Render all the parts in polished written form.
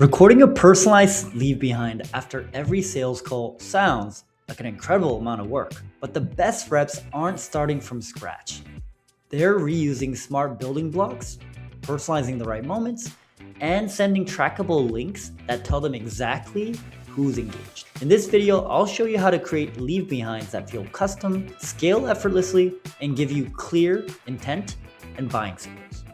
Recording a personalized leave behind after every sales call sounds like an incredible amount of work, but the best reps aren't starting from scratch. They're reusing smart building blocks, personalizing the right moments, and sending trackable links that tell them exactly who's engaged. In this video, I'll show you how to create leave behinds that feel custom, scale effortlessly, and give you clear intent and buying signals.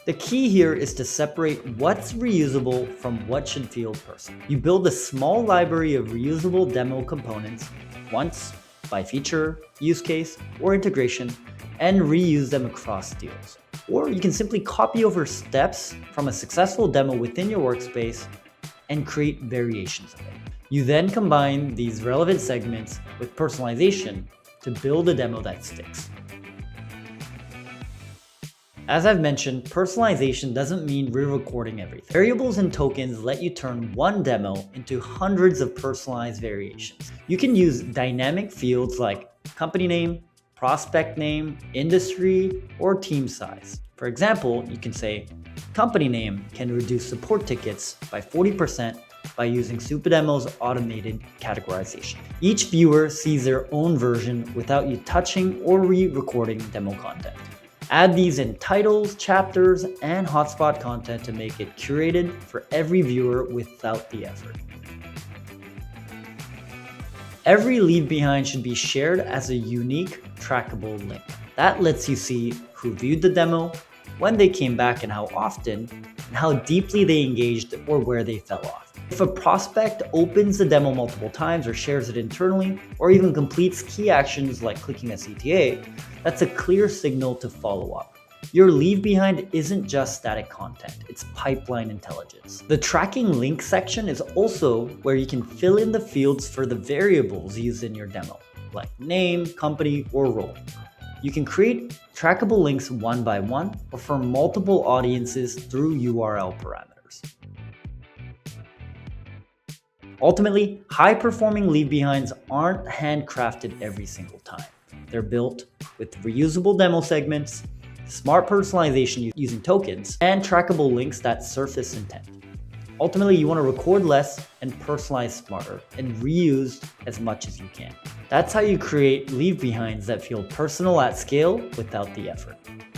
The key here is to separate what's reusable from what should feel personal. You build a small library of reusable demo components once by feature, use case, or integration, and reuse them across deals. Or you can simply copy over steps from a successful demo within your workspace and create variations of it. You then combine these relevant segments with personalization to build a demo that sticks. As I've mentioned, personalization doesn't mean re-recording everything. Variables and tokens let you turn one demo into hundreds of personalized variations. You can use dynamic fields like company name, prospect name, industry, or team size. For example, you can say, company name can reduce support tickets by 40% by using Supademo's automated categorization. Each viewer sees their own version without you touching or re-recording demo content. Add these in titles, chapters, and hotspot content to make it curated for every viewer without the effort. Every leave behind should be shared as a unique trackable link. That lets you see who viewed the demo, when they came back and how often, and how deeply they engaged or where they fell off. If a prospect opens the demo multiple times or shares it internally, or even completes key actions like clicking a CTA, that's a clear signal to follow up. Your leave behind isn't just static content, it's pipeline intelligence. The tracking link section is also where you can fill in the fields for the variables used in your demo, like name, company, or role. You can create trackable links one by one or for multiple audiences through URL parameters. Ultimately, high-performing leave behinds aren't handcrafted every single time. They're built with reusable demo segments, smart personalization using tokens, and trackable links that surface intent. Ultimately, you want to record less and personalize smarter and reuse as much as you can. That's how you create leave behinds that feel personal at scale without the effort.